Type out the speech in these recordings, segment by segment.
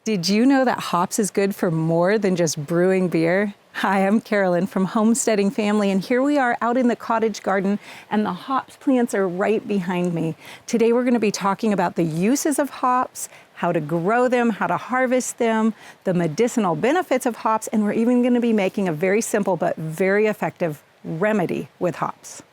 Did you know that hops is good for more than just brewing beer? Hi, I'm Carolyn from Homesteading Family, and here we are out in the cottage garden, and the hops plants are right behind me. Today we're going to be talking about the uses of hops, how to grow them, how to harvest them, the medicinal benefits of hops, and we're even going to be making a very simple but very effective remedy with hops.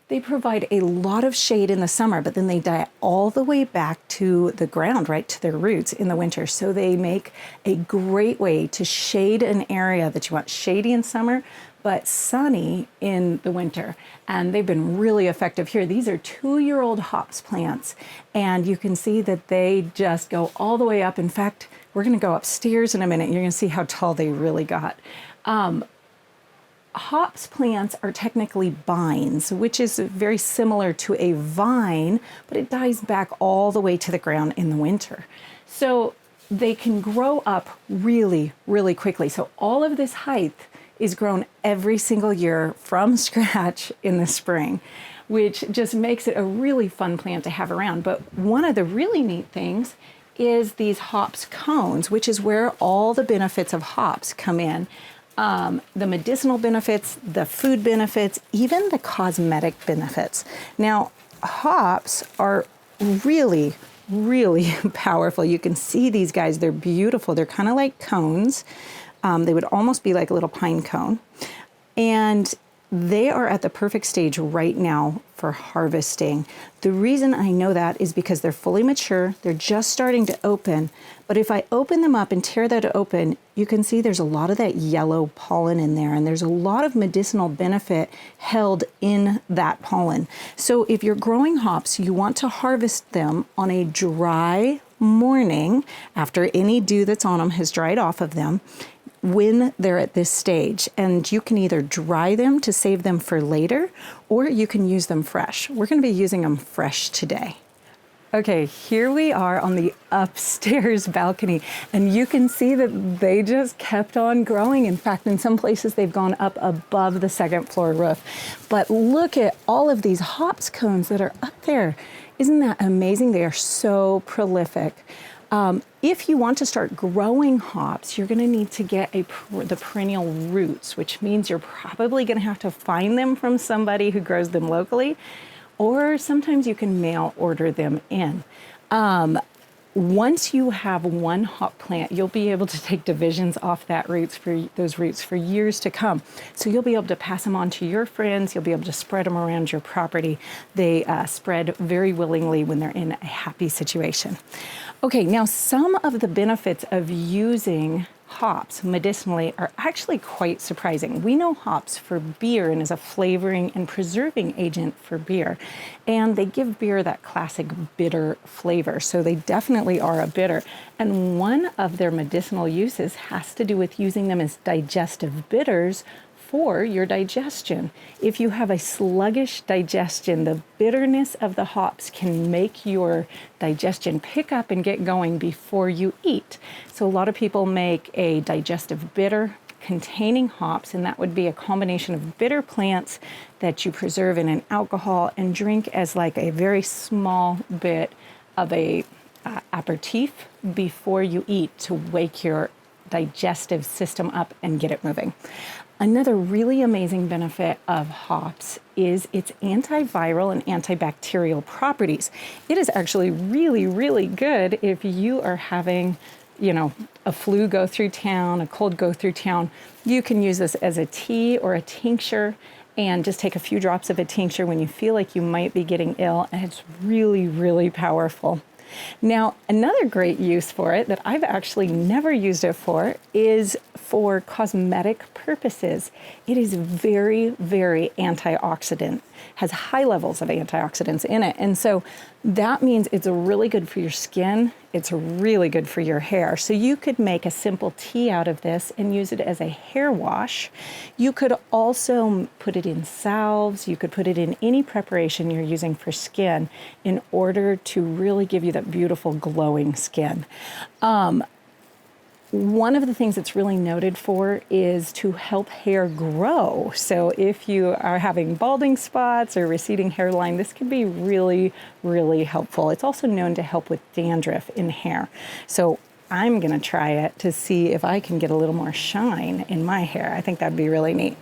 They provide a lot of shade in the summer, but then they die all the way back to the ground, right to their roots in the winter. So they make a great way to shade an area that you want shady in summer, but sunny in the winter. And they've been really effective here. These are 2-year-old hops plants, and you can see that they just go all the way up. In fact, we're gonna go upstairs in a minute, and you're gonna see how tall they really got. Hops plants are technically bines, which is very similar to a vine, but it dies back all the way to the ground in the winter. So they can grow up really, really quickly. So all of this height is grown every single year from scratch in the spring, which just makes it a really fun plant to have around. But one of the really neat things is these hops cones, which is where all the benefits of hops come in. The medicinal benefits, the food benefits, even the cosmetic benefits. Now, hops are really, really powerful. You can see these guys, they're beautiful. They're kind of like cones. They would almost be like a little pine cone. And they are at the perfect stage right now for harvesting. The reason I know that is because they're fully mature, they're just starting to open, but if I open them up and tear that open, you can see there's a lot of that yellow pollen in there, and there's a lot of medicinal benefit held in that pollen. So if you're growing hops, you want to harvest them on a dry morning after any dew that's on them has dried off of them, when they're at this stage. And you can either dry them to save them for later, or you can use them fresh. We're going to be using them fresh today. Okay, here we are on the upstairs balcony, and you can see that they just kept on growing. In fact, in some places they've gone up above the second floor roof. But look at all of these hops cones that are up there. Isn't that amazing? They are so prolific. If you want to start growing hops, you're going to need to get the perennial roots, which means you're probably going to have to find them from somebody who grows them locally, or sometimes you can mail order them in. Once you have one hop plant, you'll be able to take divisions off those roots for years to come. So you'll be able to pass them on to your friends. You'll be able to spread them around your property. They spread very willingly when they're in a happy situation. Okay, now some of the benefits of using hops medicinally are actually quite surprising. We know hops for beer and as a flavoring and preserving agent for beer, and they give beer that classic bitter flavor. So they definitely are a bitter. And one of their medicinal uses has to do with using them as digestive bitters for your digestion. If you have a sluggish digestion, the bitterness of the hops can make your digestion pick up and get going before you eat. So a lot of people make a digestive bitter containing hops, and that would be a combination of bitter plants that you preserve in an alcohol and drink as like a very small bit of a aperitif before you eat to wake your digestive system up and get it moving. Another really amazing benefit of hops is its antiviral and antibacterial properties. It is actually really, really good if you are having, a flu go through town, a cold go through town. You can use this as a tea or a tincture, and just take a few drops of a tincture when you feel like you might be getting ill, and it's really, really powerful. Now, another great use for it that I've actually never used it for is for cosmetic purposes. It is very, very antioxidant. has high levels of antioxidants in it. And so that means it's really good for your skin. It's really good for your hair. So you could make a simple tea out of this and use it as a hair wash. You could also put it in salves. You could put it in any preparation you're using for skin in order to really give you that beautiful glowing skin. One of the things it's really noted for is to help hair grow. So if you are having balding spots or receding hairline, this can be really, really helpful. It's also known to help with dandruff in hair. So I'm gonna try it to see if I can get a little more shine in my hair. I think that'd be really neat.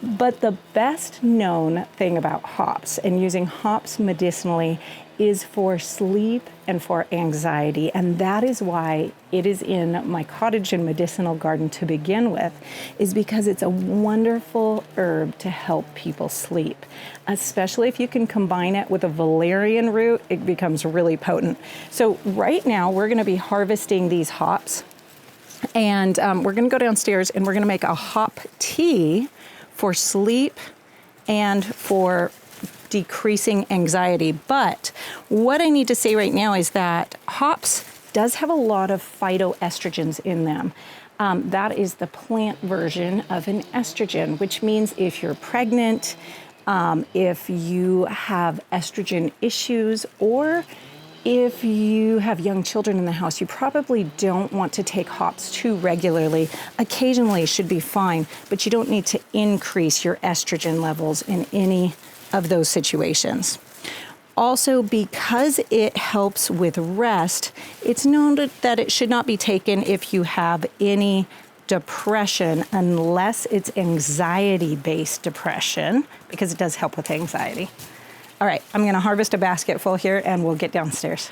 But the best known thing about hops and using hops medicinally is for sleep and for anxiety. And that is why it is in my cottage and medicinal garden to begin with, is because it's a wonderful herb to help people sleep. Especially if you can combine it with a valerian root, it becomes really potent. So right now we're gonna be harvesting these hops, and we're gonna go downstairs and we're gonna make a hop tea for sleep and for decreasing anxiety. But what I need to say right now is that hops does have a lot of phytoestrogens in them. That is the plant version of an estrogen, which means if you're pregnant, if you have estrogen issues, or if you have young children in the house, you probably don't want to take hops too regularly. Occasionally should be fine, but you don't need to increase your estrogen levels in any of those situations. Also, because it helps with rest, it's known that it should not be taken if you have any depression, unless it's anxiety-based depression, because it does help with anxiety. All right, I'm gonna harvest a basket full here and we'll get downstairs.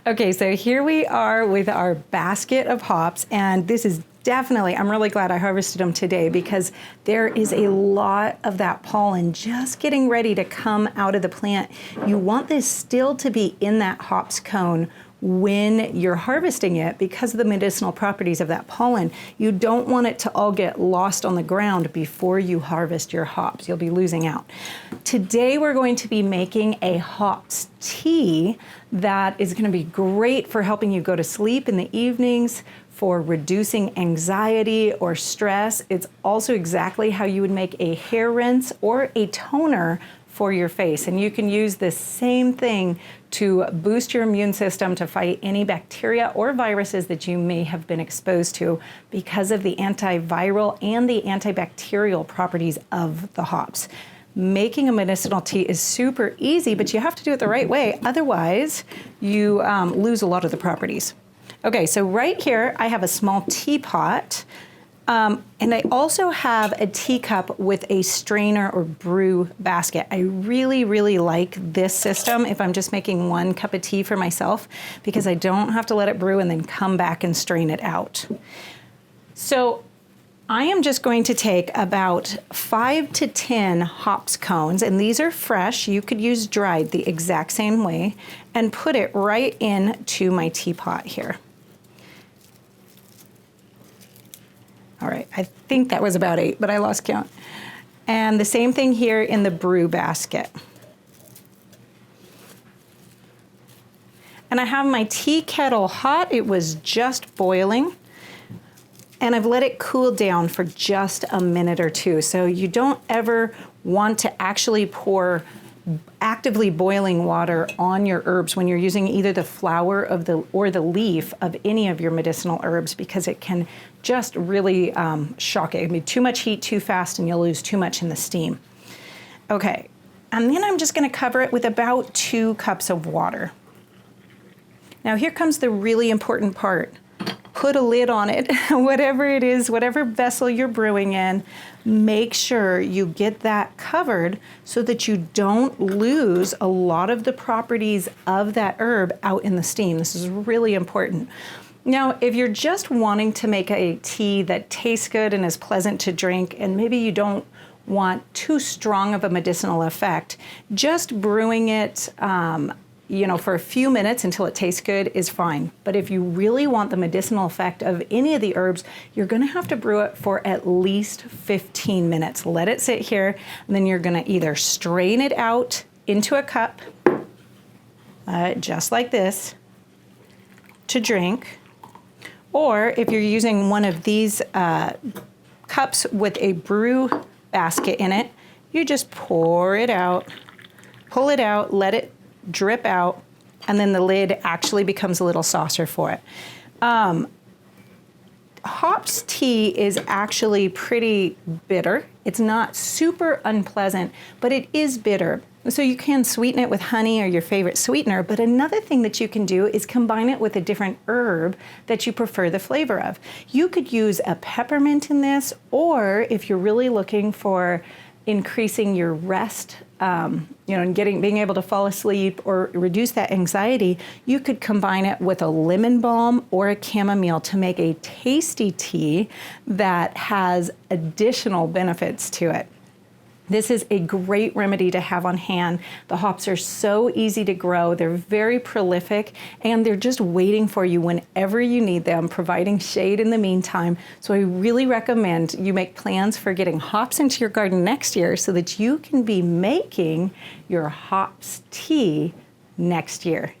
Okay, so here we are with our basket of hops, and this is definitely, I'm really glad I harvested them today, because there is a lot of that pollen just getting ready to come out of the plant. You want this still to be in that hops cone when you're harvesting it because of the medicinal properties of that pollen. You don't want it to all get lost on the ground before you harvest your hops. You'll be losing out. Today we're going to be making a hops tea that is going to be great for helping you go to sleep in the evenings, for reducing anxiety or stress. It's also exactly how you would make a hair rinse or a toner for your face. And you can use this same thing to boost your immune system to fight any bacteria or viruses that you may have been exposed to because of the antiviral and the antibacterial properties of the hops. Making a medicinal tea is super easy, but you have to do it the right way. Otherwise, you lose a lot of the properties. Okay, so right here, I have a small teapot. And I also have a teacup with a strainer or brew basket. I really, really like this system if I'm just making one cup of tea for myself, because I don't have to let it brew and then come back and strain it out. So I am just going to take about 5 to 10 hops cones, and these are fresh. You could use dried the exact same way, and put it right into my teapot here. All right, I think that was about 8, but I lost count. And the same thing here in the brew basket. And I have my tea kettle hot. It was just boiling. And I've let it cool down for just a minute or two. So you don't ever want to actually pour actively boiling water on your herbs when you're using either the flower of or the leaf of any of your medicinal herbs, because it can just really shock it. It can be too much heat too fast and you'll lose too much in the steam. Okay, and then I'm just gonna cover it with about 2 cups of water. Now here comes the really important part. Put a lid on it, whatever it is, whatever vessel you're brewing in, make sure you get that covered so that you don't lose a lot of the properties of that herb out in the steam. This is really important. Now, if you're just wanting to make a tea that tastes good and is pleasant to drink, and maybe you don't want too strong of a medicinal effect, just brewing it for a few minutes until it tastes good is fine. But if you really want the medicinal effect of any of the herbs, you're gonna have to brew it for at least 15 minutes. Let it sit here, and then you're gonna either strain it out into a cup, just like this, to drink, or if you're using one of these cups with a brew basket in it, you just pour it out, pull it out, let it drip out, and then the lid actually becomes a little saucer for it. Hops tea is actually pretty bitter. It's not super unpleasant, but it is bitter. So you can sweeten it with honey or your favorite sweetener, but another thing that you can do is combine it with a different herb that you prefer the flavor of. You could use a peppermint in this, or if you're really looking for increasing your rest, and being able to fall asleep or reduce that anxiety, you could combine it with a lemon balm or a chamomile to make a tasty tea that has additional benefits to it. This is a great remedy to have on hand. The hops are so easy to grow, they're very prolific, and they're just waiting for you whenever you need them, providing shade in the meantime. So I really recommend you make plans for getting hops into your garden next year so that you can be making your hops tea next year.